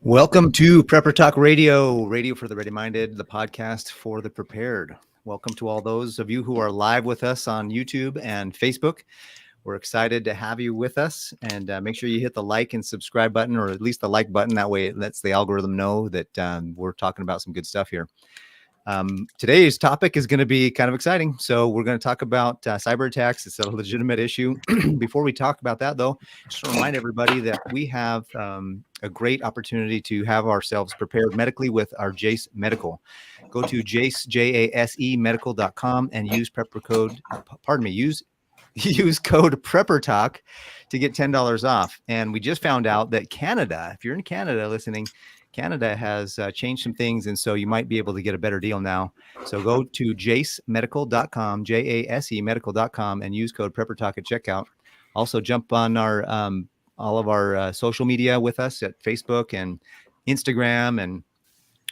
Welcome to Prepper Talk Radio, radio for the ready-minded, the podcast for the prepared. Welcome to all those of you who are live with us on YouTube and Facebook. We're excited to have you with us, and make sure you hit the like and subscribe button, or at least the like button. That way it lets the algorithm know that we're talking about some good stuff here. Today's topic is going to be kind of exciting. So we're going to talk about cyber attacks. It's a legitimate issue. Before we talk about that, though, just to remind everybody that we have a great opportunity to have ourselves prepared medically with our Jase Medical. Go to Jase medical.com and use use code Prepper Talk to get $10 off. And we just found out that Canada, if you're in Canada listening, Canada has changed some things, and so you might be able to get a better deal now. So go to jasemedical.com, Jase medical.com, and use code Prepper Talk at checkout. Also, jump on our all of our social media with us at Facebook and Instagram, and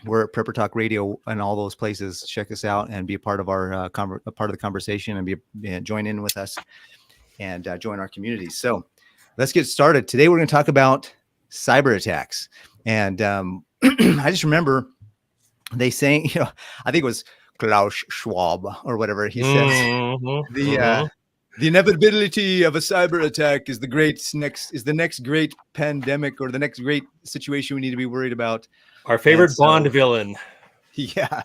we're at Prepper Talk Radio and all those places. Check us out and be a part of our part of the conversation, and join in with us and join our community. So let's get started. Today we're going to talk about cyber attacks. And I just remember they saying, I think it was Klaus Schwab or whatever he says, the inevitability of a cyber attack is the next great pandemic, or the next great situation we need to be worried about. Our favorite Bond villain. Yeah,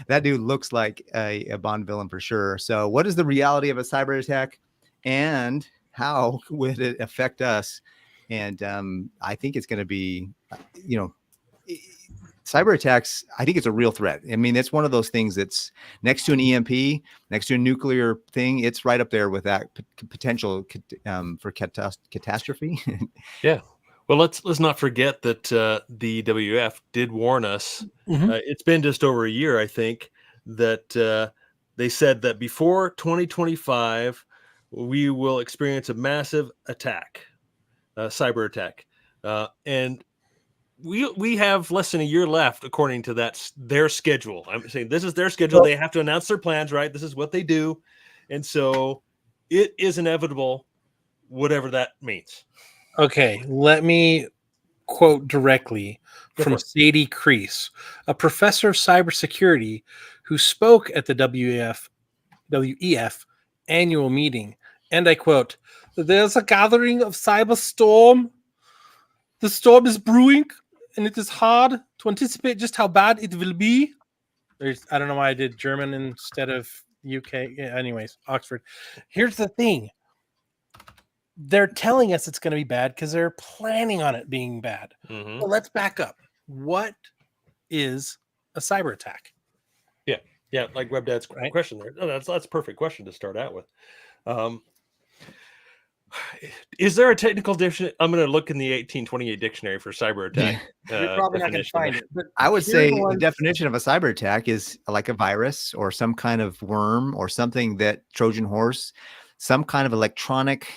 that dude looks like a Bond villain for sure. So what is the reality of a cyber attack, and how would it affect us? And I think it's going to be, cyber attacks, I think it's a real threat. I mean, it's one of those things that's next to an EMP, next to a nuclear thing. It's right up there with that potential for catastrophe. Yeah. Well, let's not forget that the WF did warn us. It's been just over a year, I think, that they said that before 2025, we will experience a massive attack. Cyber attack, and we have less than a year left, according to their schedule. I'm saying this is their schedule. They have to announce their plans, right? This is what they do, and so it is inevitable, whatever that means. Okay, let me quote directly from Sadie Crease, a professor of cybersecurity who spoke at the WEF annual meeting, and I quote, "There's a gathering of cyber storm. The storm is brewing, and it is hard to anticipate just how bad it will be." I don't know why I did German instead of UK. Yeah, anyways, Oxford. Here's the thing. They're telling us it's going to be bad because they're planning on it being bad. Well, let's back up. What is a cyber attack? Yeah, like WebDad's question there. Oh, that's a perfect question to start out with. Is there a technical definition? I'm going to look in the 1828 dictionary for cyber attack. You're probably not going to find it. But I would say the definition of a cyber attack is like a virus or some kind of worm or something that Trojan horse, some kind of electronic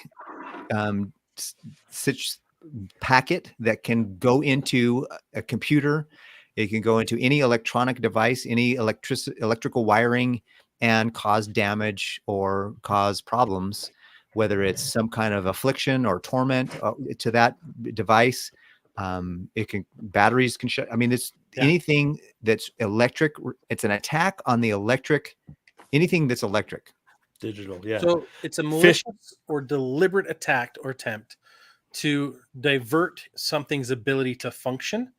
packet that can go into a computer. It can go into any electronic device, any electrical wiring, and cause damage or cause problems, whether it's some kind of affliction or torment to that device. Batteries can shut. I mean, it's anything that's electric. It's an attack on the electric, anything that's electric. Digital, yeah. So it's a malicious or deliberate attack or attempt to divert something's ability to function,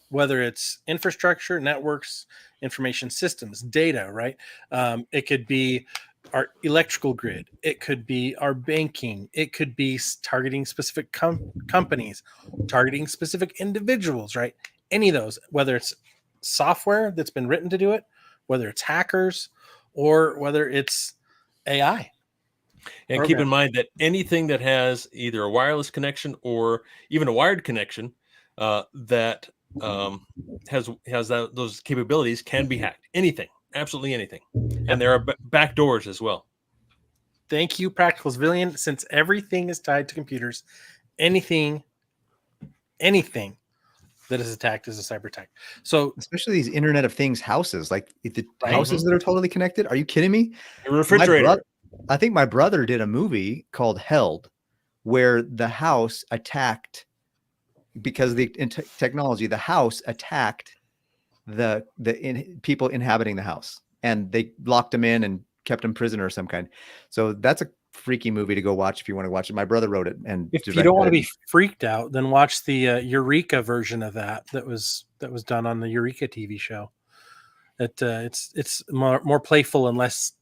whether it's infrastructure, networks, information systems, data, right? It could be our electrical grid. It could be our banking. It could be targeting specific companies, targeting specific individuals, right? Any of those, whether it's software that's been written to do it, whether it's hackers, or whether it's AI. And keep in mind that anything that has either a wireless connection or even a wired connection that has those capabilities can be hacked. Anything, absolutely anything. And there are back doors as well. Thank you, Practical Civilian. Since everything is tied to computers, anything that is attacked is a cyber attack. So especially these Internet of Things houses, like the houses that are totally connected. Are you kidding me? A refrigerator. I think my brother did a movie called Held, where the house attacked because of the technology, the house attacked the people inhabiting the house, and they locked them in and kept them prisoner of some kind. So that's a freaky movie to go watch if you want to watch it. My brother wrote it, and if you don't want to be freaked out, then watch the Eureka version of that was done on the Eureka TV show. It's more playful and less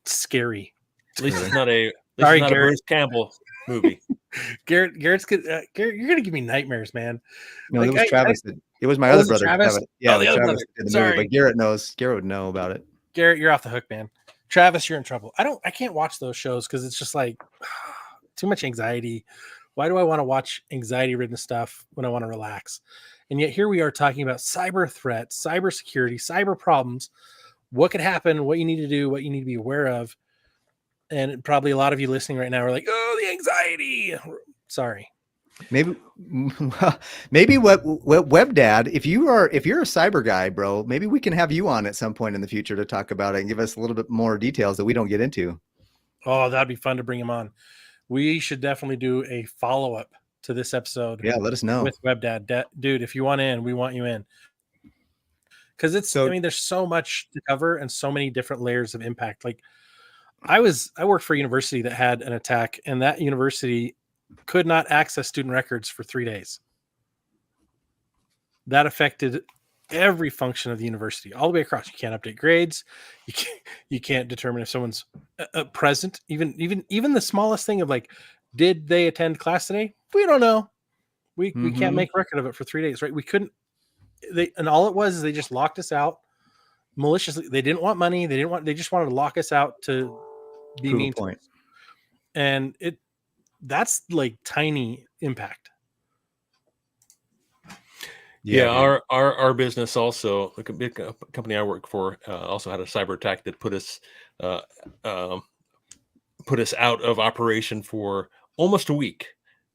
scary. At least it's not a Bruce Campbell movie. Garrett's Garrett, you're gonna give me nightmares, man. No, it was Travis. It was my other brother. Travis? Yeah, the other Travis brother. did the Sorry. movie, but Garrett knows. Garrett would know about it. Garrett, you're off the hook, man. Travis, you're in trouble. I can't watch those shows because it's just like too much anxiety. Why do I want to watch anxiety-ridden stuff when I want to relax? And yet here we are talking about cyber threats, cyber security, cyber problems, what could happen, what you need to do, what you need to be aware of. And probably a lot of you listening right now are like, oh, the anxiety. Sorry. Maybe what Web Dad, if you're a cyber guy, bro, maybe we can have you on at some point in the future to talk about it and give us a little bit more details that we don't get into. Oh, that'd be fun to bring him on. We should definitely do a follow-up to this episode. Yeah, let us know. With Web Dad. Dude, if you want in, we want you in. Because there's so much to cover and so many different layers of impact. Like I worked for a university that had an attack, and that university could not access student records for 3 days. That affected every function of the university all the way across. You can't update grades. You can't determine if someone's present. Even the smallest thing of like, did they attend class today? We don't know. We can't make record of it for 3 days, right? We couldn't. And all it was is they just locked us out maliciously. They didn't want money. They just wanted to lock us out to be Prove mean a point. to us. And that's like tiny impact. Yeah, our business also, like a big company I work for, also had a cyber attack that put us out of operation for almost a week,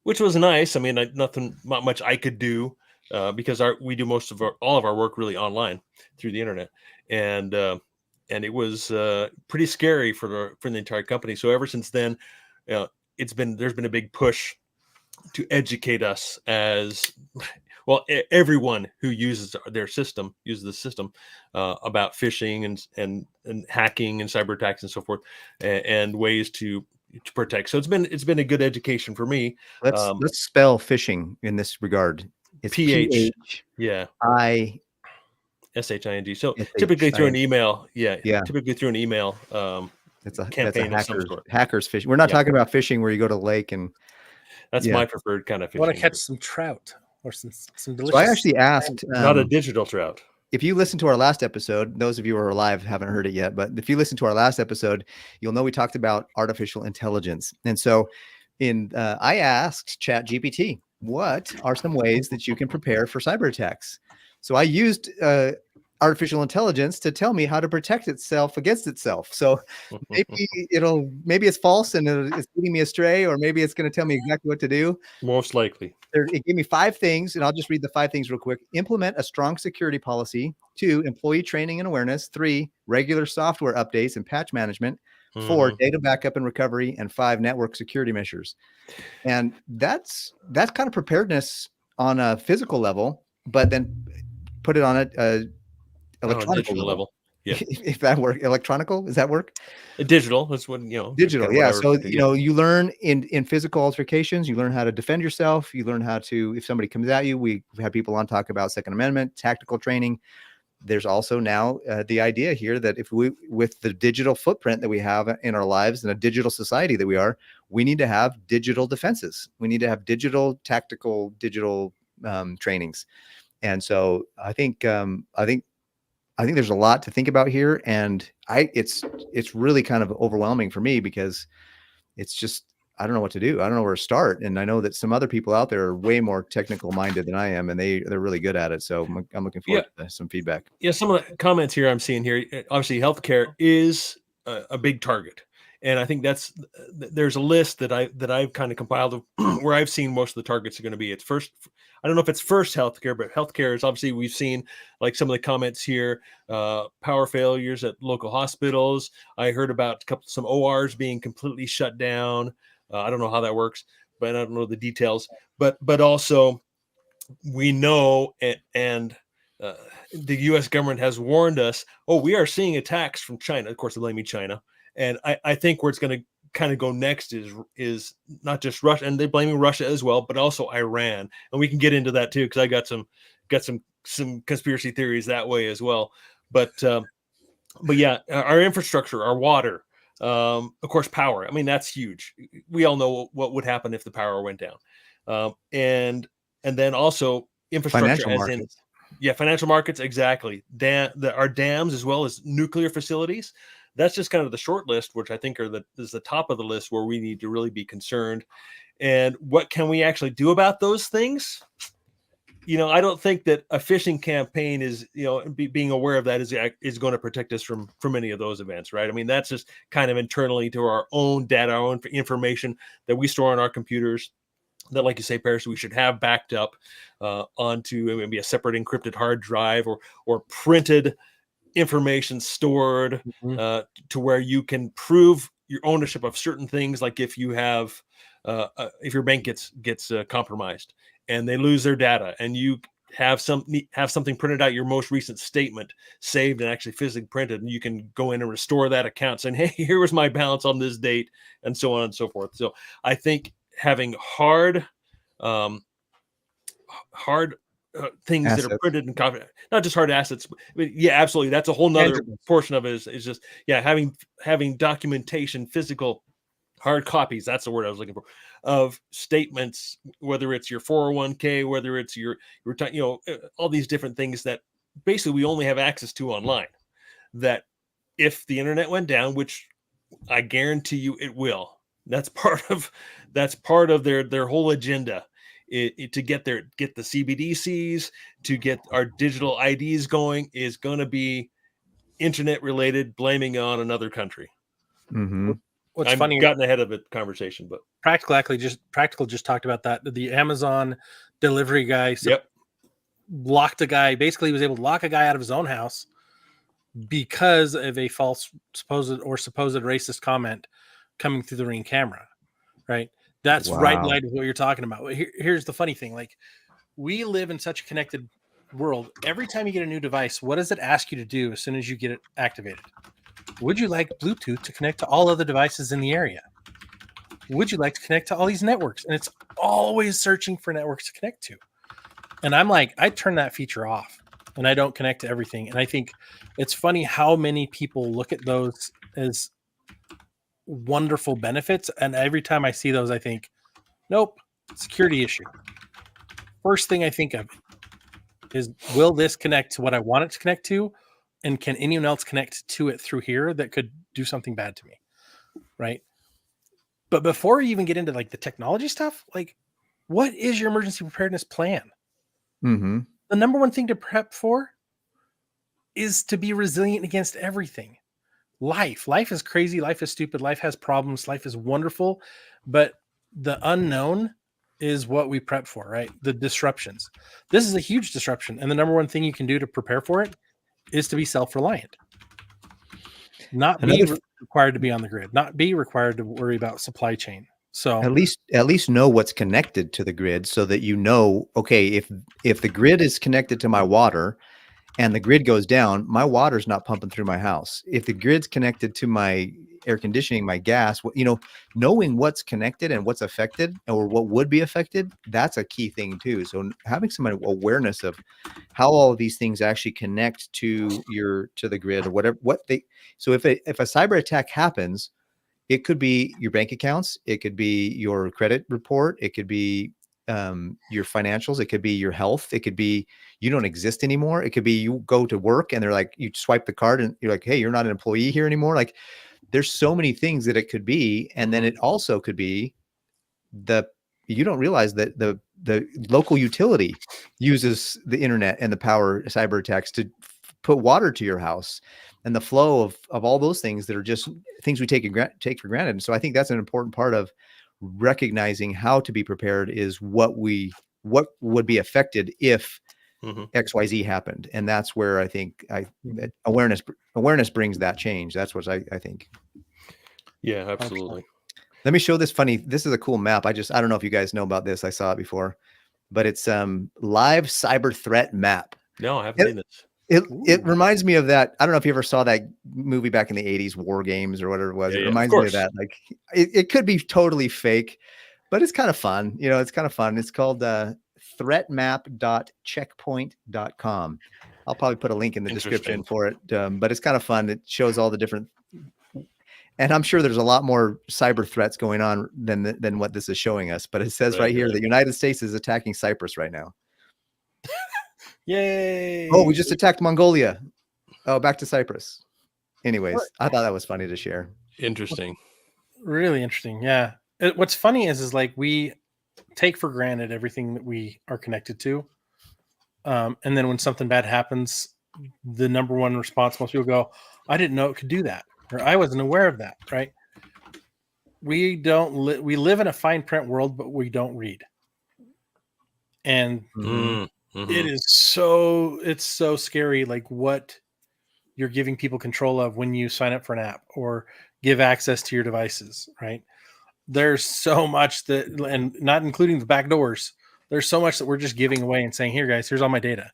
which was nice. I mean, not much I could do because we do all of our work really online through the internet, and it was pretty scary for the entire company. So ever since then, there's been a big push to educate us as well, everyone who uses the system about phishing and hacking and cyber attacks and so forth, and ways to protect. So it's been a good education for me. Let's spell phishing in this regard. It's PH. SHING. So typically through an email. Yeah. Typically through an email. It's a campaign of some sort. Hackers fishing. We're not talking about fishing where you go to the lake and. That's my preferred kind of fishing. I want to catch some trout or some delicious. So I actually asked. Not a digital trout. If you listen to our last episode, those of you who are alive haven't heard it yet, but if you listen to our last episode, you'll know we talked about artificial intelligence. And so I asked ChatGPT, what are some ways that you can prepare for cyber attacks? So I used artificial intelligence to tell me how to protect itself against itself. So maybe it's false and it's leading me astray, or maybe it's going to tell me exactly what to do. Most likely. It gave me 5 things, and I'll just read the 5 things real quick. Implement a strong security policy. 2, employee training and awareness. 3, regular software updates and patch management. 4, data backup and recovery. And 5, network security measures. And that's kind of preparedness on a physical level, but then put it on a electronic level. Yeah. If that work, electronical, does that work? Digital. That's what, digital. Yeah. So, you learn in physical altercations, you learn how to defend yourself. You learn how to, if somebody comes at you, we have people on talk about Second Amendment, tactical training. There's also now the idea here that with the digital footprint that we have in our lives and a digital society that we need to have digital defenses. We need to have digital trainings. And so I think there's a lot to think about here, and it's really kind of overwhelming for me because it's just, I don't know what to do. I don't know where to start. And I know that some other people out there are way more technical minded than I am, and they're really good at it. So I'm looking forward to some feedback. Yeah. Some of the comments here I'm seeing here, obviously healthcare is a big target. And I think there's a list that I've kind of compiled of where I've seen most of the targets are going to be. It's first, I don't know if it's first healthcare, but healthcare is obviously, we've seen like some of the comments here, power failures at local hospitals. I heard about some ORs being completely shut down. I don't know how that works, but I don't know the details. But also we know, and the U.S. government has warned us. Oh, we are seeing attacks from China. Of course, they're blaming China, and I think where it's going to kind of go next is not just Russia, and they're blaming Russia as well, but also Iran, and we can get into that too because I got some conspiracy theories that way as well. But yeah, our infrastructure, our water, of course, power. I mean, that's huge. We all know what would happen if the power went down, and then also infrastructure, Financial as markets. in financial markets, exactly. Our dams as well as nuclear facilities. That's just kind of the short list, which I think is the top of the list where we need to really be concerned. And what can we actually do about those things? I don't think that a phishing campaign is, being aware of that is going to protect us from any of those events, right? I mean, that's just kind of internally to our own data, our own information that we store on our computers that, like you say, Paris, we should have backed up onto maybe a separate encrypted hard drive or printed information stored to where you can prove your ownership of certain things, like if you have if your bank gets compromised and they lose their data, and you have something printed out, your most recent statement saved and actually physically printed, and you can go in and restore that account saying, hey, here was my balance on this date, and so on and so forth. So I think having hard things Assets. that are printed and not just hard assets, but yeah, absolutely. That's a whole nother portion of it is just, having documentation, physical hard copies. That's the word I was looking for, of statements, whether it's your 401k, whether it's your all these different things that basically we only have access to online, that if the internet went down, which I guarantee you it will, that's part of their whole agenda, to get the CBDCs, to get our digital IDs going, is going to be internet related, blaming on another country. Mm-hmm. What's I've funny, gotten ahead of the conversation, but Practical just talked about that. The Amazon delivery guy locked a guy, basically was able to lock a guy out of his own house because of a false supposed racist comment coming through the Ring camera, right? That's right in line with what you're talking about. Here's the funny thing. Like, we live in such a connected world. Every time you get a new device, what does it ask you to do as soon as you get it activated? Would you like Bluetooth to connect to all other devices in the area? Would you like to connect to all these networks? And it's always searching for networks to connect to. And I'm like, I turn that feature off and I don't connect to everything. And I think it's funny how many people look at those as wonderful benefits. And every time I see those, I think, nope, security issue. First thing I think of is, will this connect to what I want it to connect to? And can anyone else connect to it through here that could do something bad to me? Right. But before you even get into like the technology stuff, like, what is your emergency preparedness plan? Mm-hmm. The number one thing to prep for is to be resilient against everything. Life is crazy. Life is stupid. Life has problems. Life is wonderful. But the unknown is what we prep for, right? The disruptions. This is a huge disruption. And the number one thing you can do to prepare for it is to be self-reliant. Not be required to be on the grid, not be required to worry about supply chain. So at least know what's connected to the grid, so that okay, if the grid is connected to my water and the grid goes down, my water's not pumping through my house. If the grid's connected to my air conditioning, my gas, knowing what's connected and what's affected or what would be affected, that's a key thing too. So having some awareness of how all of these things actually connect to the grid or whatever, so if a cyber attack happens, it could be your bank accounts, it could be your credit report, it could be your financials, it could be your health, it could be you don't exist anymore, it could be you go to work and they're like, you swipe the card and you're like, hey, you're not an employee here anymore. Like, there's so many things that it could be. And then it also could be you don't realize that the local utility uses the internet and the power cyber attacks to put water to your house, and the flow of all those things that are just things we take for granted. And so I think that's an important part of recognizing how to be prepared, is what would be affected if XYZ happened. And that's where I think that awareness brings that change. That's what I think. Yeah, absolutely. Let me show this is a cool map. I don't know if you guys know about this. I saw it before. but it's live cyber threat map. No, I haven't seen this. It reminds me of that. I don't know if you ever saw that movie back in the 80s, War Games or whatever it was. Yeah, It yeah, of reminds me of course. that. Like it could be totally fake, but it's kind of fun. You know, it's kind of fun. It's called threatmap.checkpoint.com. I'll probably put a link in the description for it. But it's kind of fun. It shows all the different, and I'm sure there's a lot more cyber threats going on than what this is showing us. But it says right here, the United States is attacking Cyprus right now. Yay! Oh, we just attacked Mongolia. Oh, back to Cyprus. Anyways, I thought that was funny to share. Interesting. Really interesting. Yeah. What's funny is like we take for granted everything that we are connected to. And then when something bad happens, the number one response, most people go, I didn't know it could do that. Or I wasn't aware of that. Right. We we live in a fine print world, but we don't read. And it is it's so scary. Like what you're giving people control of when you sign up for an app or give access to your devices, right? There's so much that, and not including the back doors, there's so much that we're just giving away and saying, here guys, here's all my data,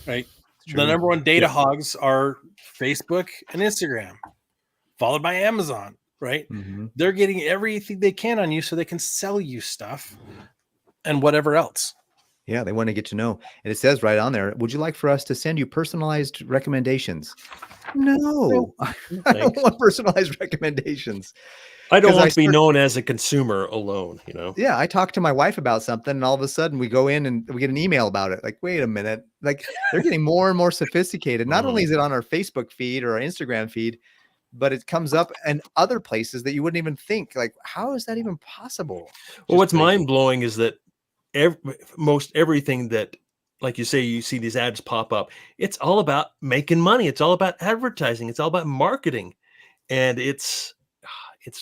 right? The number one data hogs are Facebook and Instagram, followed by Amazon, right? They're getting everything they can on you so they can sell you stuff and whatever else. Yeah, they want to get to know. And it says right on there, would you like for us to send you personalized recommendations? No, I don't want personalized recommendations. I don't want to be known as a consumer alone, you know? Yeah, I talked to my wife about something and all of a sudden we go in and we get an email about it. Like, wait a minute. Like they're getting more and more sophisticated. Not only is it on our Facebook feed or our Instagram feed, but it comes up in other places that you wouldn't even think. Like, how is that even possible? Well, what's mind-blowing is that most everything that, like you say, you see these ads pop up, it's all about making money. It's all about advertising. It's all about marketing. And it's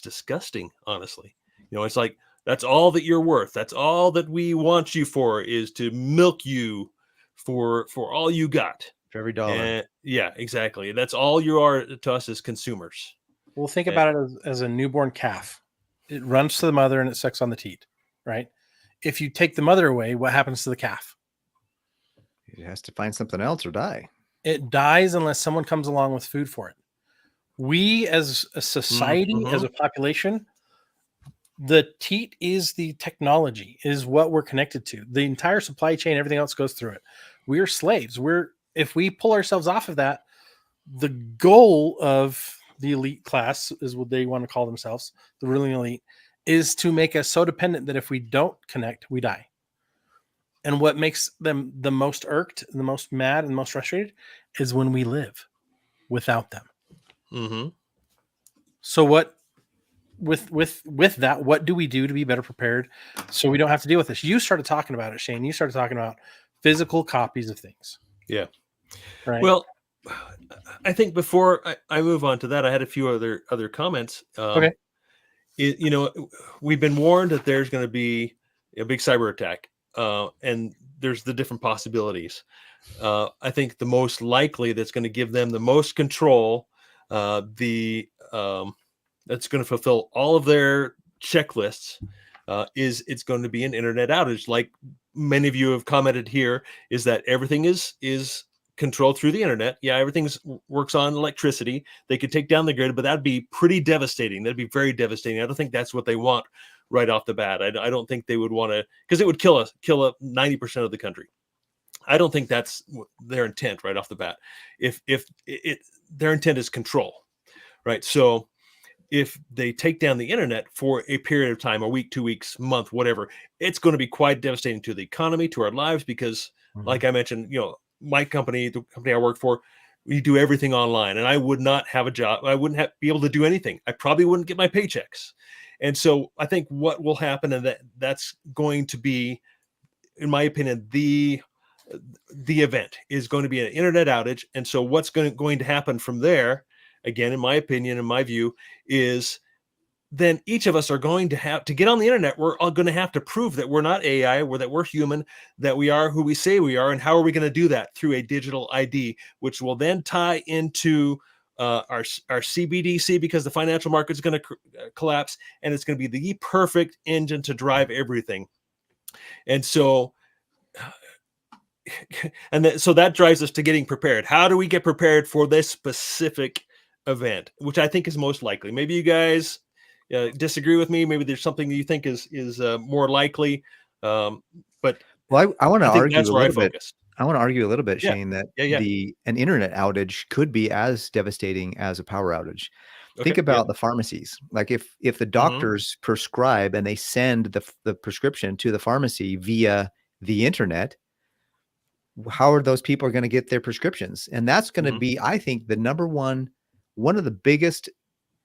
disgusting, honestly. You know, it's like, that's all that you're worth. That's all that we want you for, is to milk you for all you got. For every dollar. And, yeah, exactly. That's all you are to us as consumers. Well, think about it as a newborn calf. It runs to the mother and it sucks on the teat, right? If you take the mother away, what happens to the calf? It has to find something else or die. It dies unless someone comes along with food for it. We as a society, as a population, the teat is the technology, is what we're connected to. The entire supply chain, everything else goes through it. We are slaves. If we pull ourselves off of that, the goal of the elite class is what they want to call themselves, the ruling elite, is to make us so dependent that if we don't connect, we die. And what makes them the most irked, the most mad, and the most frustrated is when we live without them. So what, with that, what do we do to be better prepared so we don't have to deal with this? You started talking about it, Shane. You started talking about physical copies of things. Yeah. Right. Well, I think before I move on to that, I had a few other comments. Okay. You know, we've been warned that there's going to be a big cyber attack, and there's the different possibilities. I think the most likely that's going to give them the most control, that's going to fulfill all of their checklists, is it's going to be an internet outage. Like many of you have commented here, is that everything is controlled through the internet. Yeah, everything works on electricity. They could take down the grid, but that'd be pretty devastating. That'd be very devastating. I don't think that's what they want right off the bat. I don't think they would want to, because it would kill 90% of the country. I don't think that's their intent right off the bat. If their intent is control, right? So if they take down the internet for a period of time, a week, 2 weeks, month, whatever, it's going to be quite devastating to the economy, to our lives, because like I mentioned, you know, my company, the company I work for, we do everything online, and I would not have a job. I wouldn't be able to do anything. I probably wouldn't get my paychecks. And so I think what will happen, and that's going to be, in my opinion, the event is going to be an internet outage. And so what's going to happen from there, again, in my opinion, in my view, is then each of us are going to have to get on the internet. We're all going to have to prove that we're not AI, that we're human, that we are who we say we are. And how are we going to do that? Through a digital ID, which will then tie into our CBDC, because the financial market is going to collapse, and it's going to be the perfect engine to drive everything. And so so that drives us to getting prepared. How do we get prepared for this specific event, which I think is most likely? Maybe you guys disagree with me. Maybe there's something that you think is more likely. But well, I want to argue that's a where I little bit. focus. I want to argue a little bit, Yeah. Shane, that Yeah. an internet outage could be as devastating as a power outage. Think about the pharmacies. Like if the doctors prescribe and they send the prescription to the pharmacy via the internet, how are those people going to get their prescriptions? And that's going to be, I think, the one of the biggest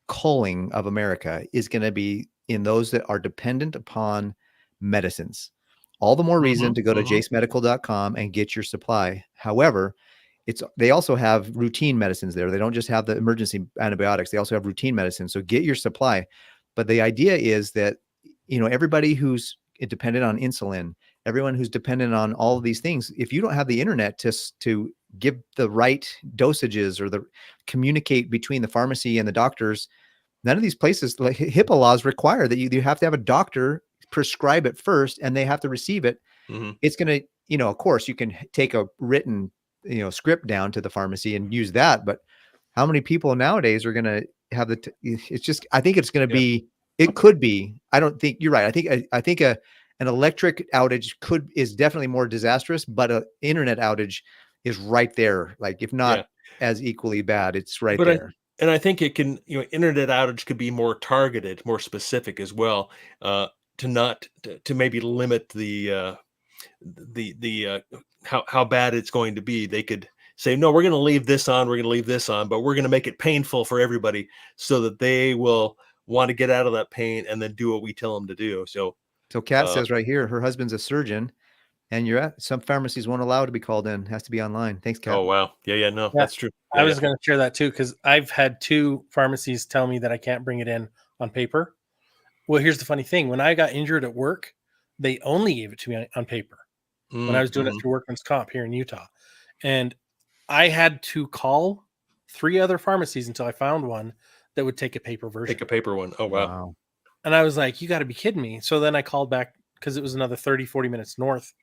culling of America is going to be in those that are dependent upon medicines. All the more reason to go to jacemedical.com and get your supply. However, they also have routine medicines there. They don't just have the emergency antibiotics. They also have routine medicine. So get your supply. But the idea is that, everybody who's dependent on insulin, everyone who's dependent on all of these things, if you don't have the internet to give the right dosages or communicate between the pharmacy and the doctors, none of these places, like HIPAA laws, require that you have to have a doctor prescribe it first and they have to receive it. It's going to, of course you can take a written, script down to the pharmacy and use that. But how many people nowadays are going to have it's just, I think it's going to be, it could be, I don't think you're right. I think an electric outage is definitely more disastrous, but an internet outage is right there. Like if not as equally bad, it's right there. And I think it can, internet outage could be more targeted, more specific as well, to maybe limit the how bad it's going to be. They could say, no, we're going to leave this on, we're going to leave this on, but we're going to make it painful for everybody so that they will want to get out of that pain and then do what we tell them to do. So Kat says right here, her husband's a surgeon, and some pharmacies won't allow it to be called in. It has to be online. Thanks, Kat. Oh, wow. No, that's true. I was going to share that too, because I've had 2 pharmacies tell me that I can't bring it in on paper. Well, here's the funny thing. When I got injured at work, they only gave it to me on paper when I was doing it through workman's comp here in Utah. And I had to call 3 other pharmacies until I found one that would take a paper version. Take a paper one. Oh, wow. And I was like, you got to be kidding me. So then I called back because it was another 30, 40 minutes north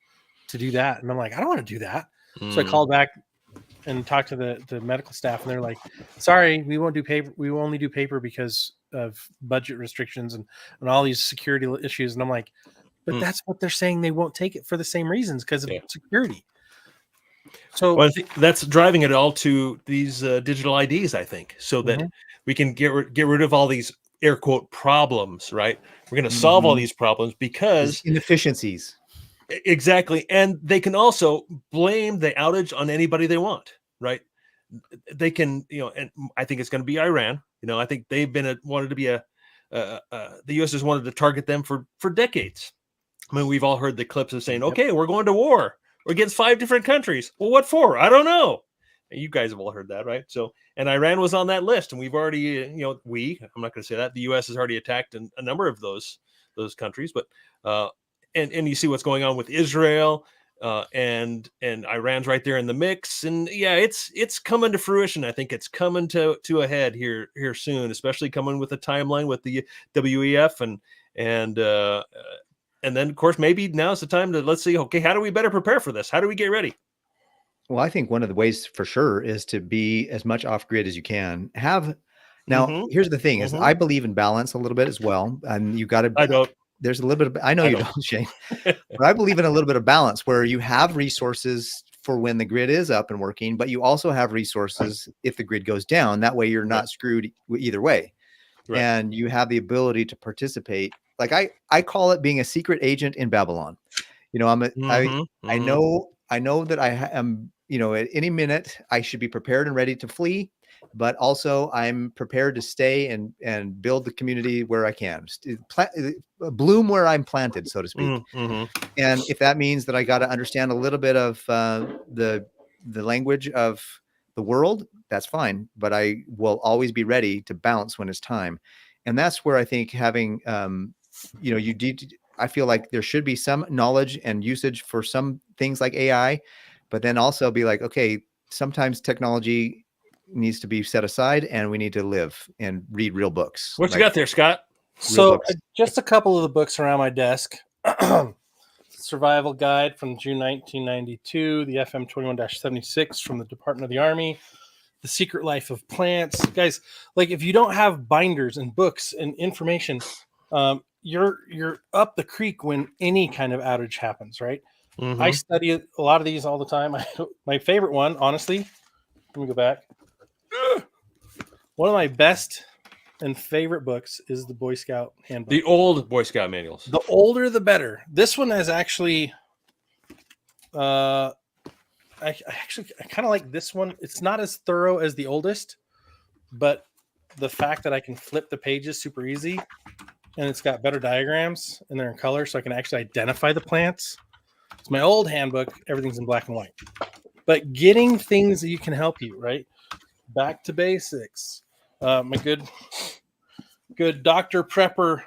to do that. And I'm like, I don't want to do that. So I called back and talked to the medical staff, and they're like, sorry, we won't do paper. We will only do paper because of budget restrictions and all these security issues. And I'm like, but that's what they're saying. They won't take it for the same reasons, because of security. So I think that's driving it all to these digital IDs, I think, so that we can get rid of all these air quote problems, right? We're going to solve all these problems because inefficiencies. Exactly. And they can also blame the outage on anybody they want, right? They can, and I think it's going to be Iran. I think they've wanted to be the U.S. has wanted to target them for decades. I mean, we've all heard the clips of saying, okay, we're going to war against 5 different countries. Well, what for? I don't know. You guys have all heard that, right? So, and Iran was on that list, and we've already, I'm not going to say that, the U.S. has already attacked a number of those countries, but, and you see what's going on with Israel, and Iran's right there in the mix, and it's coming to fruition. I think it's coming to a head here soon, especially coming with a timeline with the WEF and then of course maybe now's the time to let's see, okay, how do we better prepare for this? How do we get ready? Well, I think one of the ways for sure is to be as much off grid as you can. Here's the thing: is I believe in balance a little bit as well, and you got to. I don't. There's a little bit of. I know you don't, Shane, but I believe in a little bit of balance where you have resources for when the grid is up and working, but you also have resources if the grid goes down. That way, you're not screwed either way, and you have the ability to participate. Like I call it being a secret agent in Babylon. I know that I am. At any minute I should be prepared and ready to flee, but also I'm prepared to stay and build the community where I can, bloom where I'm planted, so to speak. And if that means that I got to understand a little bit of the language of the world, that's fine. But I will always be ready to bounce when it's time. And that's where I think having, I feel like there should be some knowledge and usage for some things like AI. But then also be like, okay, sometimes technology needs to be set aside and we need to live and read real books. What you got there, Scott? So just a couple of the books around my desk. Survival Guide from June 1992, the FM 21-76 from the Department of the Army, The Secret Life of Plants. Guys, like if you don't have binders and books and information, you're up the creek when any kind of outage happens, right? Mhm. I study a lot of these all the time. My favorite one, honestly, let me go back. One of my best and favorite books is the Boy Scout Handbook. The old Boy Scout manuals. The older, the better. This one has actually, I kind of like this one. It's not as thorough as the oldest, but the fact that I can flip the pages super easy, and it's got better diagrams and they're in color, so I can actually identify the plants. It's my old handbook. Everything's in black and white. But getting things that you can help you, right? Back to basics. My good Dr. Prepper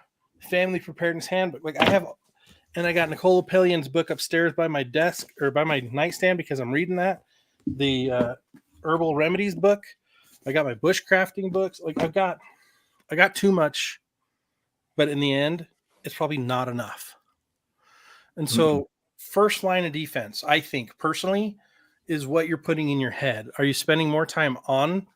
Family Preparedness Handbook. Like I got Nicole Pillion's book upstairs by my desk or by my nightstand because I'm reading that. The Herbal Remedies book. I got my bushcrafting books. Like I got too much, but in the end, it's probably not enough. And so first line of defense, I think personally, is what you're putting in your head. Are you spending more time on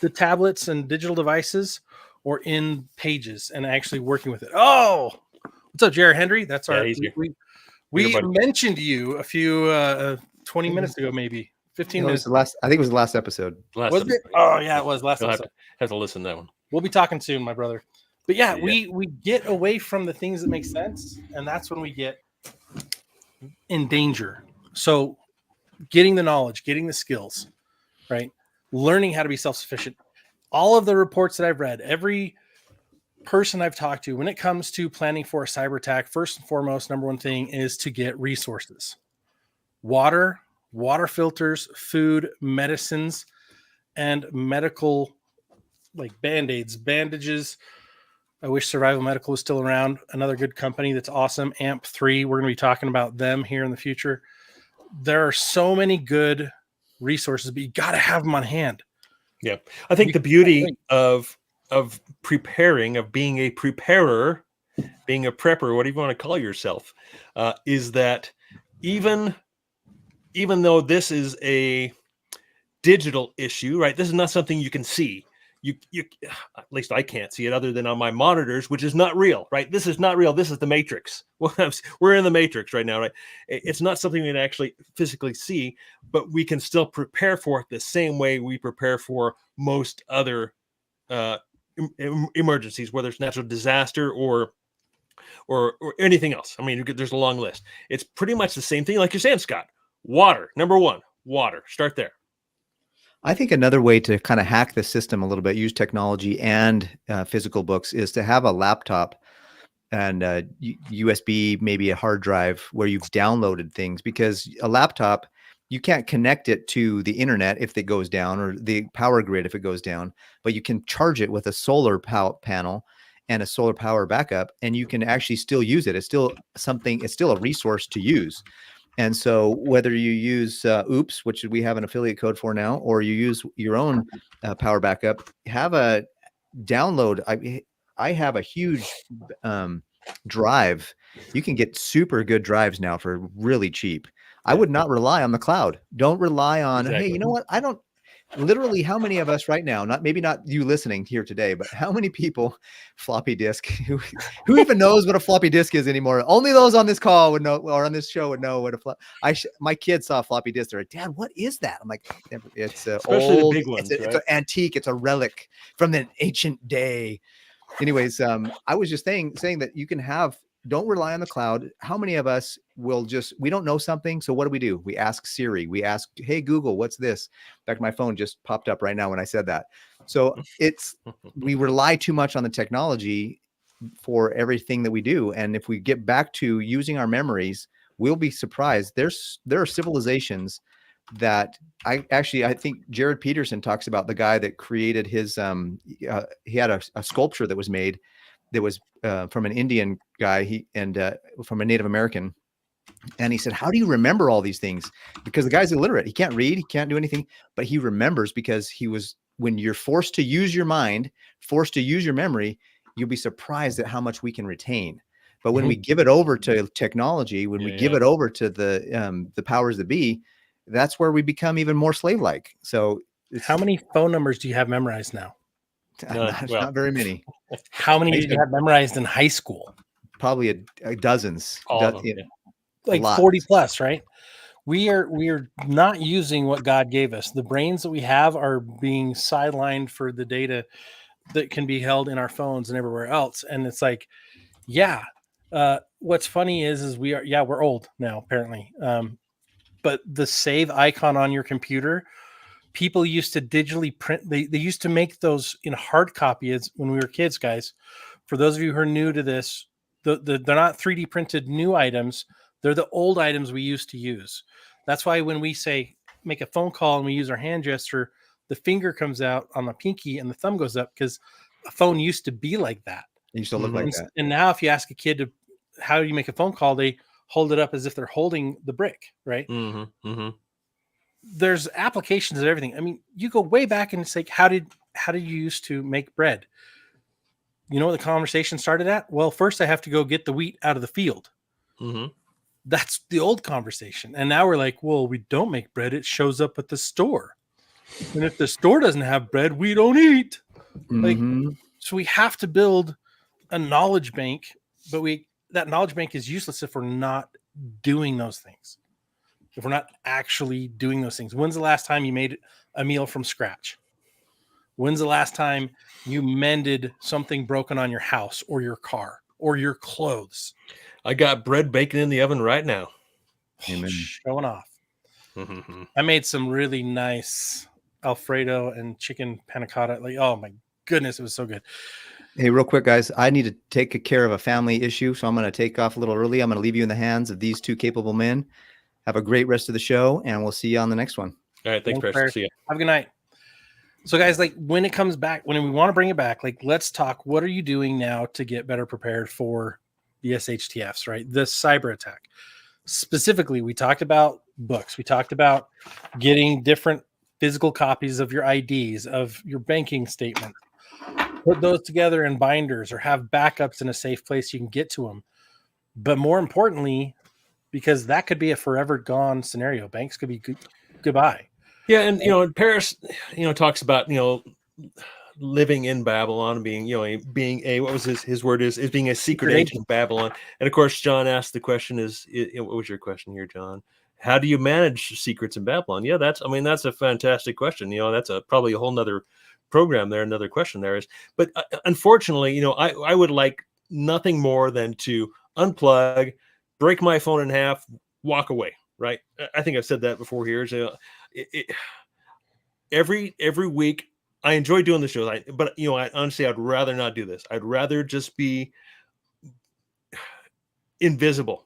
the tablets and digital devices or in pages and actually working with it? Oh, what's up, Jared Henry? That's our we mentioned you a few 20 minutes ago, maybe 15 minutes. I think it was the last episode. Was it? Oh yeah, it was last episode. Have to listen to that one. We'll be talking soon, my brother. But yeah, we get away from the things that make sense, and that's when we get in danger. So getting the knowledge, getting the skills, right? Learning how to be self-sufficient. All of the reports that I've read, every person I've talked to, when it comes to planning for a cyber attack, first and foremost, number one thing is to get resources. Water filters, food, medicines, and medical, like Band-Aids, bandages. I wish Survival Medical was still around. Another good company that's awesome, AMP3. We're going to be talking about them here in the future. There are so many good resources, but you got to have them on hand. Yeah. I think the beauty of preparing, of being a preparer, being a prepper, whatever you want to call yourself, is that even though this is a digital issue, right? This is not something you can see. You at least I can't see it other than on my monitors, which is not real, right? This is not real. This is the Matrix. We're in the Matrix right now, right? It's not something we can actually physically see, but we can still prepare for it the same way we prepare for most other emergencies, whether it's natural disaster or anything else. I mean, there's a long list. It's pretty much the same thing, like you're saying, Scott. Water, number one, water. Start there. I think another way to kind of hack the system a little bit, use technology and physical books, is to have a laptop and USB, maybe a hard drive where you've downloaded things, because a laptop, you can't connect it to the internet if it goes down, or the power grid if it goes down, but you can charge it with a solar panel and a solar power backup, and you can actually still use it. It's still something, it's still a resource to use. And so whether you use OOPS, which we have an affiliate code for now, or you use your own power backup, have a download. I have a huge drive. You can get super good drives now for really cheap. I would not rely on the cloud. Don't rely on, hey, you know what? I don't, literally, how many of us right now, maybe not you listening here today, but how many people floppy disk, who even knows what a floppy disk is anymore? Only those on this call would know, or on this show would know what my kids saw a floppy disk. They're like, Dad, what is that? I'm like, it's especially old, the big ones, it's an antique. It's a relic from the ancient day. Anyways, I was just saying that you can have, don't rely on the cloud. How many of us will we don't know something. So what do? We ask Siri, we ask, hey, Google, what's this? In fact, my phone just popped up right now when I said that. So we rely too much on the technology for everything that we do. And if we get back to using our memories, we'll be surprised. There are civilizations that I think Jared Peterson talks about, the guy that created his, he had a sculpture that was made that was from an Indian guy, from a Native American. And he said, how do you remember all these things? Because the guy's illiterate. He can't read, he can't do anything, but he remembers because when you're forced to use your mind, forced to use your memory, you'll be surprised at how much we can retain. But when we give it over to technology, when we give Yeah. it over to the powers that be, that's where we become even more slave-like. So it's How many phone numbers do you have memorized now? Well. not very many. How many I did used you to- have memorized in high school? Probably a dozens. All of them, yeah. Like lot. 40 plus, right? We are not using what God gave us. The brains that we have are being sidelined for the data that can be held in our phones and everywhere else. And it's like, yeah. What's funny is we're old now, apparently. But the save icon on your computer, people used to digitally print. They used to make those in hard copies when we were kids, guys. For those of you who are new to this, they're not 3D printed new items. They're the old items we used to use. That's why when we say make a phone call and we use our hand gesture, the finger comes out on the pinky and the thumb goes up, because a phone used to be like that. It used to look like And, that. and now if you ask a kid how do you make a phone call, they hold it up as if they're holding the brick, right? Mm-hmm. Mm-hmm. There's applications of everything. I mean, you go way back and it's like, how did you used to make bread? You know what the conversation started at? Well, first I have to go get the wheat out of the field. Mm-hmm. That's the old conversation. And now we're like, well, we don't make bread. It shows up at the store. And if the store doesn't have bread, we don't eat. Mhm. So we have to build a knowledge bank, but that knowledge bank is useless if we're not doing those things. If we're not actually doing those things. When's the last time you made a meal from scratch? When's the last time you mended something broken on your house or your car or your clothes? I got bread baking in the oven right now. Amen. Showing off. Mm-hmm. I made some really nice Alfredo and chicken panna cotta. Like, oh my goodness, it was so good. Hey, real quick, guys, I need to take care of a family issue, so I'm going to take off a little early. I'm going to leave you in the hands of these two capable men. Have a great rest of the show, and we'll see you on the next one. All right. Thanks, Thanks, Paris. See ya. Have a good night. So, guys, like when it comes back, when we want to bring it back, like let's talk. What are you doing now to get better prepared for the SHTFs, right? The cyber attack. Specifically, we talked about books. We talked about getting different physical copies of your IDs, of your banking statement. Put those together in binders or have backups in a safe place you can get to them. But more importantly, because that could be a forever gone scenario. Banks could be goodbye. Yeah, and Paris, talks about living in Babylon, being a what was his word is being a secret agent of Babylon. And of course, John asked the question: what was your question here, John? How do you manage secrets in Babylon? Yeah, that's a fantastic question. That's probably a whole nother program there, another question there is. But unfortunately, I would like nothing more than to unplug, break my phone in half, walk away. Right? I think I've said that before here. So, every week I enjoy doing the shows, but I honestly I'd rather not do this. I'd rather just be invisible,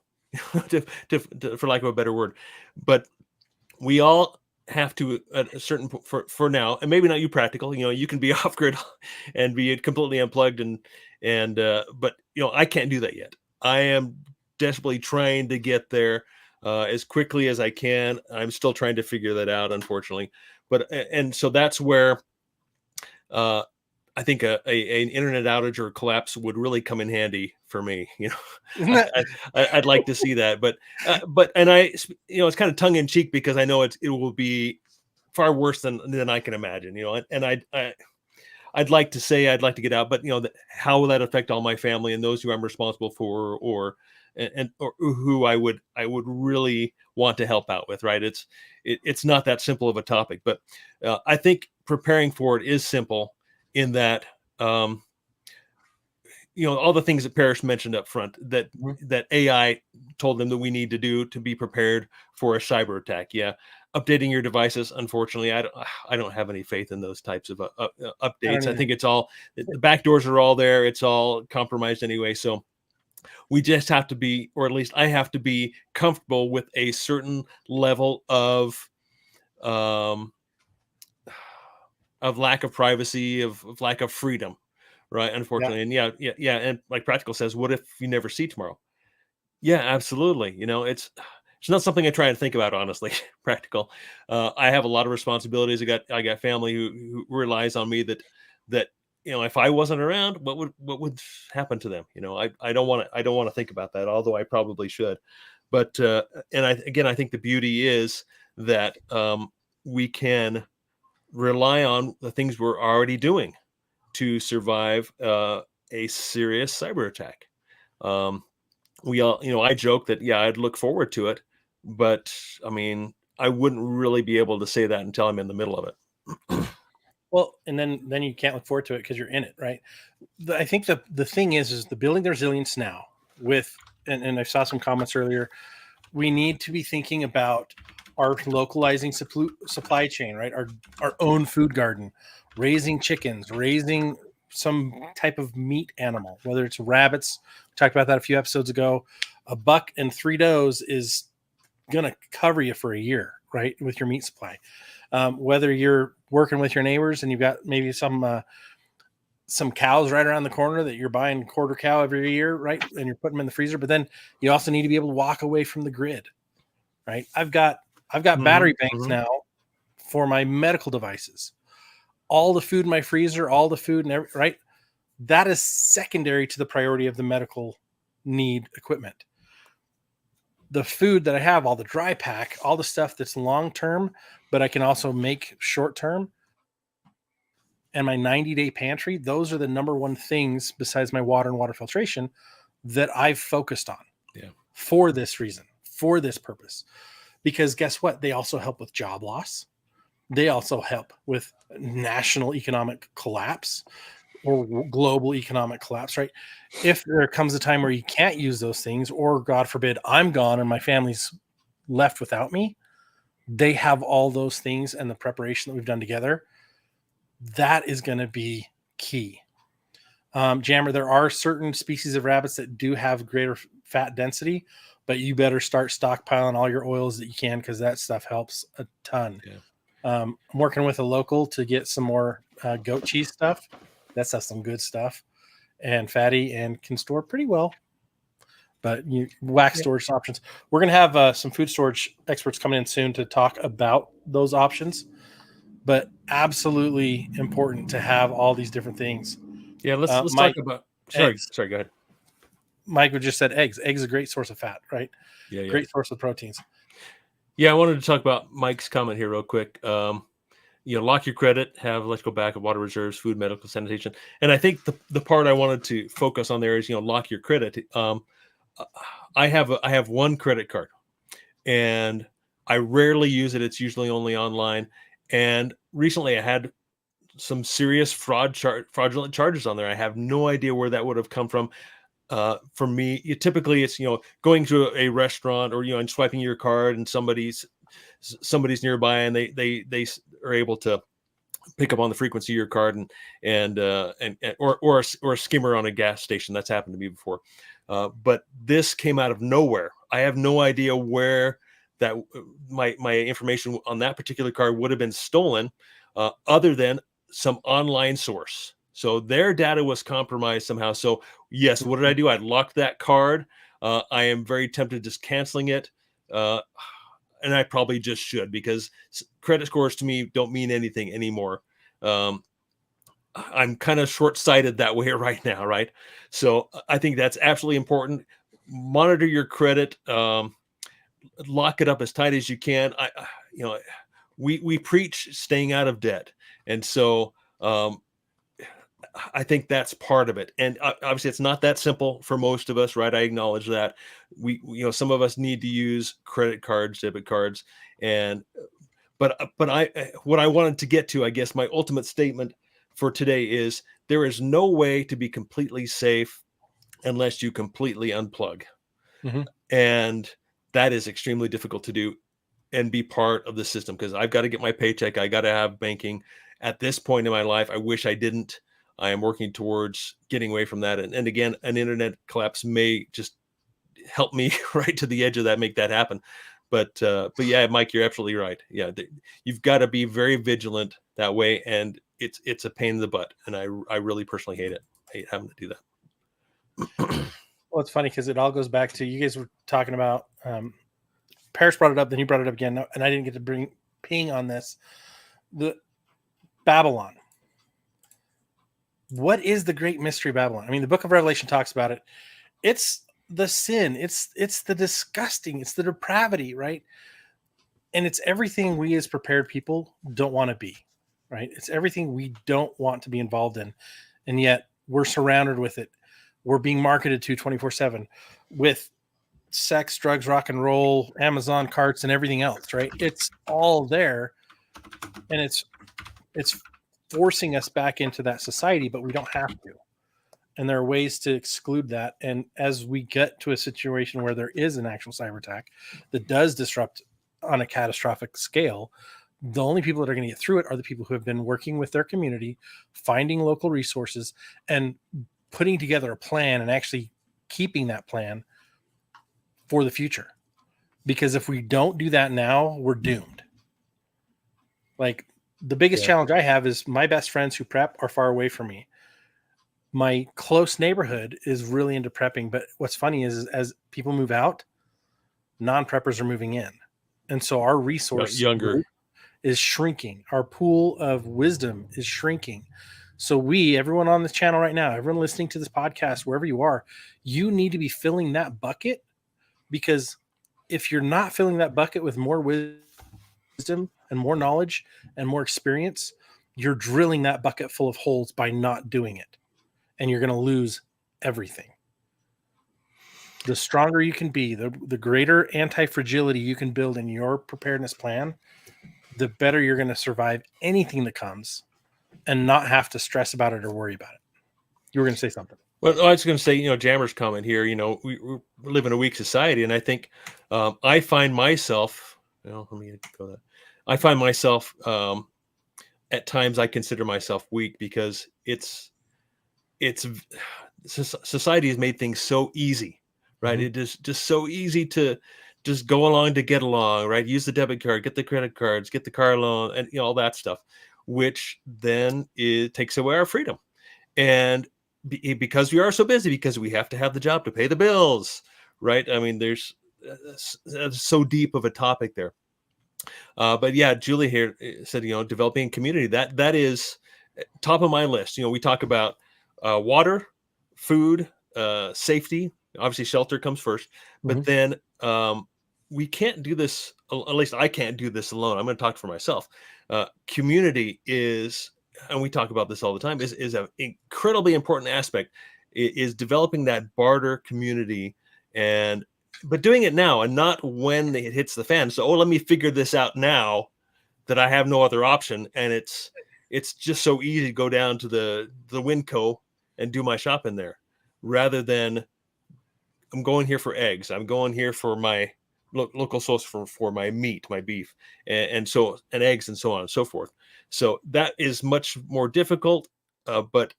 for lack of a better word. But we all have to at a certain for now, and maybe not you practical. You can be off grid and be completely unplugged, but I can't do that yet. I am desperately trying to get there as quickly as I can. I'm still trying to figure that out, unfortunately. But and so that's where I think an internet outage or collapse would really come in handy for me. I'd like to see that, but it's kind of tongue in cheek because I know it will be far worse than I can imagine. And I'd like to say I'd like to get out, but how will that affect all my family and those who I'm responsible for, or who I would really want to help out with, right? It's not that simple of a topic, but I think preparing for it is simple in that, all the things that Parrish mentioned up front that AI told them that we need to do to be prepared for a cyber attack. Yeah. Updating your devices. Unfortunately, I don't have any faith in those types of updates. I think it's all, the back doors are all there. It's all compromised anyway. So we just have to be, or at least I have to be comfortable with a certain level of lack of privacy, of lack of freedom, right? Unfortunately. Yeah. And yeah. And like Practical says, what if you never see tomorrow? Yeah, absolutely. It's not something I try and think about, honestly. Practical. I have a lot of responsibilities. I got family who relies on me that if I wasn't around, what would happen to them? I don't want to think about that, although I probably should. But and I think the beauty is that we can rely on the things we're already doing to survive a serious cyber attack. We all, I joke that, yeah, I'd look forward to it, but I mean, I wouldn't really be able to say that until I'm in the middle of it. Well, and then you can't look forward to it because you're in it, right? I think the thing is the building the resilience now with, and I saw some comments earlier. We need to be thinking about our localizing supply chain, right? Our own food garden, raising chickens, raising some type of meat animal, whether it's rabbits. We talked about that a few episodes ago. A buck and 3 does is going to cover you for a year, right? With your meat supply. Whether you're working with your neighbors and you've got maybe some cows right around the corner that you're buying quarter cow every year, right? And you're putting them in the freezer, but then you also need to be able to walk away from the grid, right? I've got battery banks now for my medical devices. All the food in my freezer, all the food and right? That is secondary to the priority of the medical need equipment. The food that I have, all the dry pack, all the stuff that's long-term, but I can also make short-term, and my 90-day pantry, those are the number one things besides my water and water filtration that I've focused on for this reason, for this purpose. Because guess what? They also help with job loss. They also help with national economic collapse or global economic collapse, right? If there comes a time where you can't use those things, or God forbid, I'm gone and my family's left without me, they have all those things and the preparation that we've done together. That is going to be key. Jammer, there are certain species of rabbits that do have greater fat density, but you better start stockpiling all your oils that you can, because that stuff helps a ton. Yeah. I'm working with a local to get some more goat cheese stuff. That's some good stuff and fatty and can store pretty well. But you wax storage options. We're going to have some food storage experts coming in soon to talk about those options. But absolutely important to have all these different things. Yeah, let's Mike, talk about. eggs. Sorry, go ahead. Mike just said eggs. Eggs is a great source of fat, right? Yeah. Great source of proteins. Yeah, I wanted to talk about Mike's comment here real quick. Lock your credit, have electrical backup, water reserves, food, medical, sanitation. And I think the part I wanted to focus on there is, lock your credit. I have one credit card, and I rarely use it. It's usually only online. And recently I had some serious fraudulent charges on there. I have no idea where that would have come from. For me, typically it's, going to a restaurant or, and swiping your card and somebody's nearby and they are able to pick up on the frequency of your card or a skimmer on a gas station. That's happened to me before. But this came out of nowhere. I have no idea where that my information on that particular card would have been stolen, other than some online source. So their data was compromised somehow. So yes, what did I do? I locked that card. I am very tempted just canceling it. And I probably just should, because credit scores to me don't mean anything anymore. I'm kind of short-sighted that way right now, right? So I think that's absolutely important. Monitor your credit. Lock it up as tight as you can. We preach staying out of debt, and so I think that's part of it. And obviously, it's not that simple for most of us, right? I acknowledge that. Some of us need to use credit cards, debit cards, but what I wanted to get to, I guess, my ultimate statement for today is there is no way to be completely safe unless you completely unplug, and that is extremely difficult to do and be part of the system, because I've got to get my paycheck. I got to have banking. At this point in my life, I wish I didn't. I am working towards getting away from that. And again, an internet collapse may just help me right to the edge of that, make that happen. But yeah, Mike, you're absolutely right. Yeah, you've got to be very vigilant that way. And it's a pain in the butt. And I really personally hate it. I hate having to do that. Well, it's funny because it all goes back to, you guys were talking about, Paris brought it up, then you brought it up again, and I didn't get to ping on this. The Babylon. what is the great mystery of Babylon? I mean, the book of Revelation talks about it. It's the sin, it's the disgusting, it's the depravity, right? And it's everything we as prepared people don't want to be, right? It's everything we don't want to be involved in. And yet we're surrounded with it. We're being marketed to 24/7 with sex, drugs, rock and roll, Amazon carts, and everything else, right? It's all there. And it's forcing us back into that society, but we don't have to. And there are ways to exclude that. And as we get to a situation where there is an actual cyber attack that does disrupt on a catastrophic scale, the only people that are going to get through it are the people who have been working with their community, finding local resources, and putting together a plan and actually keeping that plan for the future. Because if we don't do that now, we're doomed. Like, the biggest challenge I have is my best friends who prep are far away from me. My close neighborhood is really into prepping, but what's funny is as people move out, non-preppers are moving in. And so our resource younger is shrinking. Our pool of wisdom is shrinking. So everyone on this channel right now, everyone listening to this podcast, wherever you are, you need to be filling that bucket, because if you're not filling that bucket with more wisdom and more knowledge and more experience, you're drilling that bucket full of holes by not doing it. And you're going to lose everything. The stronger you can be, the greater anti-fragility you can build in your preparedness plan, the better you're going to survive anything that comes and not have to stress about it or worry about it. You were going to say something. Well, I was going to say, Jammer's comment here, we live in a weak society. And I think I find myself, let me go that. I find myself at times I consider myself weak because society has made things so easy, right? Mm-hmm. It is just so easy to just go along to get along, right? Use the debit card, get the credit cards, get the car loan, and all that stuff, which then it takes away our freedom. And because we are so busy, because we have to have the job to pay the bills, right? I mean, there's so deep of a topic there. But yeah, Julie here said, developing community, that is top of my list. We talk about water, food, safety. Obviously, shelter comes first. But then we can't do this. At least I can't do this alone. I'm going to talk for myself. Community is, and we talk about this all the time, is an incredibly important aspect. Is developing that barter community, but doing it now and not when it hits the fan. So, let me figure this out now that I have no other option. And it's just so easy to go down to the Winco and do my shopping there, rather than I'm going here for eggs. I'm going here for my local source for my meat, my beef, and eggs and so on and so forth. So that is much more difficult, but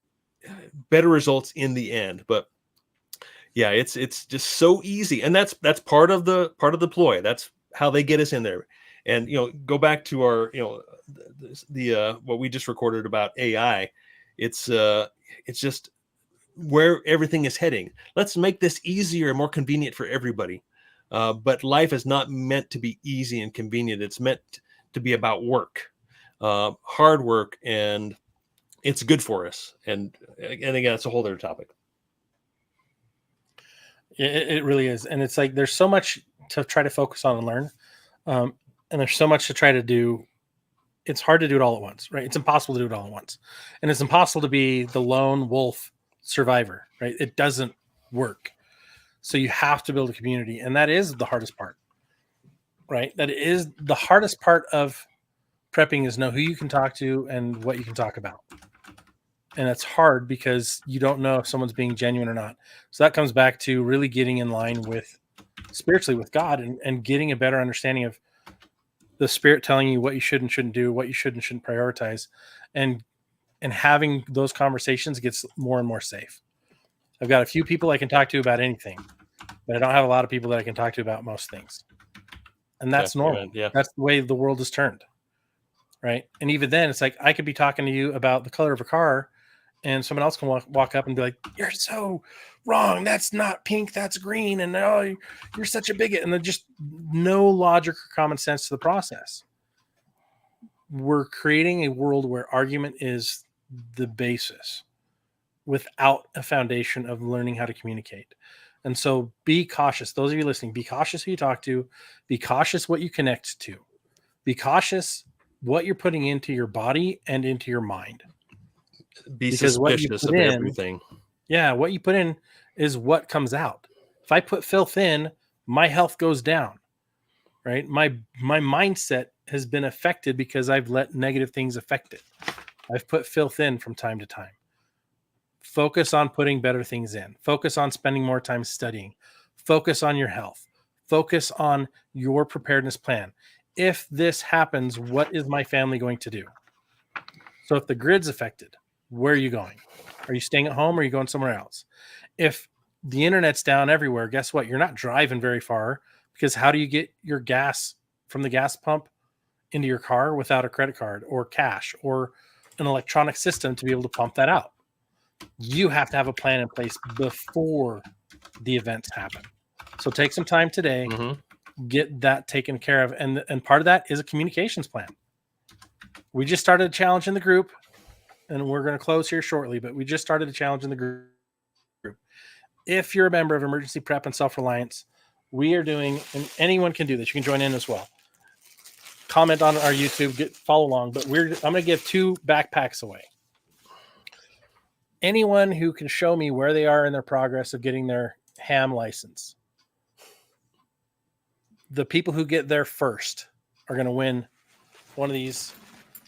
better results in the end. But yeah, it's just so easy, and that's part of the ploy. That's how they get us in there. And go back to our the what we just recorded about AI. It's just where everything is heading. Let's make this easier and more convenient for everybody. But life is not meant to be easy and convenient. It's meant to be about work, hard work, and it's good for us. And again, it's a whole other topic. It really is. And it's like there's so much to try to focus on and learn. And there's so much to try to do. It's hard to do it all at once, right? It's impossible to do it all at once. And it's impossible to be the lone wolf survivor, right? It doesn't work. So you have to build a community. And that is the hardest part, right? That is the hardest part of prepping, is know who you can talk to and what you can talk about. And it's hard because you don't know if someone's being genuine or not. So that comes back to really getting in line with spiritually with God and getting a better understanding of the Spirit telling you what you should and shouldn't do, what you should and shouldn't prioritize. And having those conversations gets more and more safe. I've got a few people I can talk to about anything, but I don't have a lot of people that I can talk to about most things. And that's normal. Yeah. That's the way the world is turned. Right. And even then, it's like I could be talking to you about the color of a car, and someone else can walk up and be like, "You're so wrong. That's not pink. That's green. And now you're such a bigot." And then just no logic or common sense to the process. We're creating a world where argument is the basis, without a foundation of learning how to communicate. And so be cautious. Those of you listening, be cautious who you talk to, be cautious what you connect to, be cautious what you're putting into your body and into your mind. Be Because what you suspicious put of in- everything. Yeah, what you put in is what comes out. If I put filth in, my health goes down, right? My mindset has been affected because I've let negative things affect it. I've put filth in from time to time. Focus on putting better things in. Focus on spending more time studying. Focus on your health. Focus on your preparedness plan. If this happens, what is my family going to do? So if the grid's affected, where are you going? Are you staying at home or are you going somewhere else? If the internet's down everywhere, guess what? You're not driving very far, because how do you get your gas from the gas pump into your car without a credit card or cash or an electronic system to be able to pump that out? You have to have a plan in place before the events happen. So take some time today, get that taken care of. And part of that is a communications plan. We just started a challenge in the group, and we're going to close here shortly, but we just started a challenge in the group. If you're a member of Emergency Prep and Self-Reliance, we are doing, and anyone can do this, you can join in as well. Comment on our YouTube, follow along, but I'm going to give 2 backpacks away. Anyone who can show me where they are in their progress of getting their ham license, the people who get there first are going to win one of these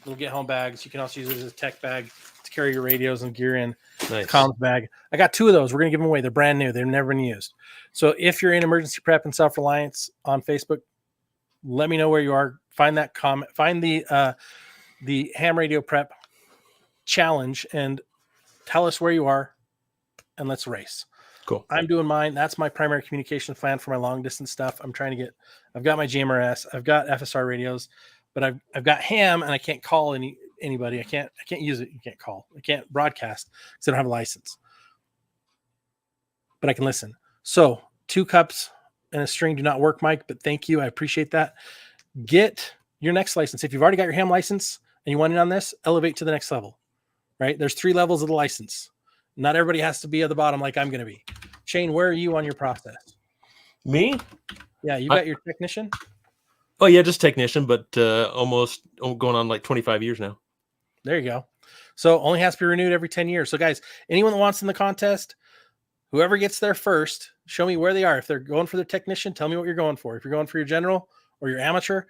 little get home bags. You can also use it as a tech bag to carry your radios and gear in. Nice. Comms bag. I got 2 of those. We're going to give them away. They're brand new. They've never been used. So if you're in Emergency Prep and Self-Reliance on Facebook, let me know where you are. Find that comment. Find the Ham Radio Prep challenge and tell us where you are, and let's race. Cool. I'm doing mine. That's my primary communication plan for my long distance stuff. I've got my GMRS, I've got FSR radios, but I've got ham, and I can't call anybody. I can't use it. You can't call. I can't broadcast because I don't have a license, but I can listen. So 2 cups and a string do not work, Mike, but thank you. I appreciate that. Get your next license. If you've already got your ham license and you want in on this, elevate to the next level, right? There's 3 levels of the license. Not everybody has to be at the bottom like I'm going to be. Shane, where are you on your process? Me? Yeah, you got your technician? Oh, yeah, just technician, but almost going on like 25 years now. There you go. So only has to be renewed every 10 years. So guys, anyone that wants in the contest, whoever gets there first, show me where they are. If they're going for their technician, tell me what you're going for. If you're going for your general or your amateur,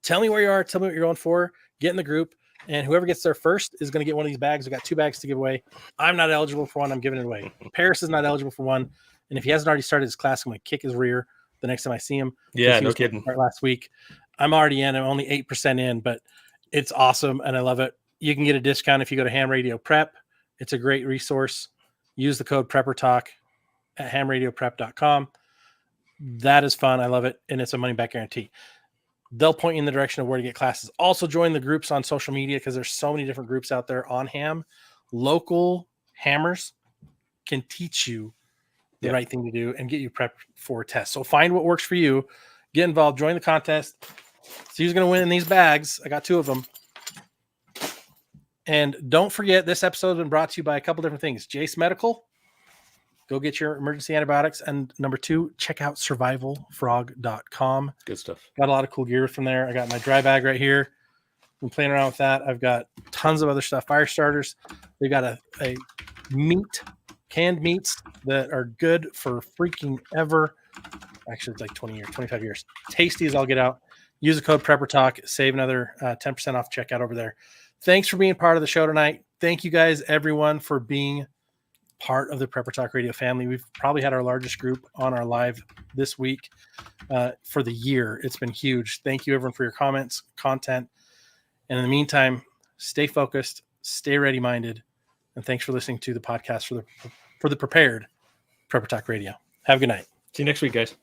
tell me where you are. Tell me what you're going for. Get in the group. And whoever gets there first is going to get one of these bags. We've got 2 bags to give away. I'm not eligible for one. I'm giving it away. Paris is not eligible for one. And if he hasn't already started his class, I'm going to kick his rear the next time I see him. Yeah, no kidding. Last week, I'm already in. I'm only 8% in, but it's awesome, and I love it. You can get a discount if you go to Ham Radio Prep. It's a great resource. Use the code PrepperTalk at hamradioprep.com. That is fun. I love it, and it's a money-back guarantee. They'll point you in the direction of where to get classes. Also join the groups on social media, because there's so many different groups out there on ham. Local hammers can teach you the right thing to do and get you prepped for a test. So find what works for you. Get involved. Join the contest. See who's going to win in these bags. I got 2 of them. And don't forget, this episode has been brought to you by a couple different things. Jace Medical. Go get your emergency antibiotics. And number 2, check out survivalfrog.com. Good stuff. Got a lot of cool gear from there. I got my dry bag right here. I'm playing around with that. I've got tons of other stuff. Fire starters. They've got a canned meats that are good for freaking ever. Actually, it's like 20 years, 25 years. Tasty as all get out. Use the code PrepperTalk. Save another 10% off checkout over there. Thanks for being part of the show tonight. Thank you guys, everyone, for being part of the Prepper Talk Radio family. We've probably had our largest group on our live this week for the year. It's been huge. Thank you, everyone, for your comments, content. And in the meantime, stay focused, stay ready-minded, and thanks for listening to the podcast for the prepared Prepper Talk Radio. Have a good night. See you next week, guys.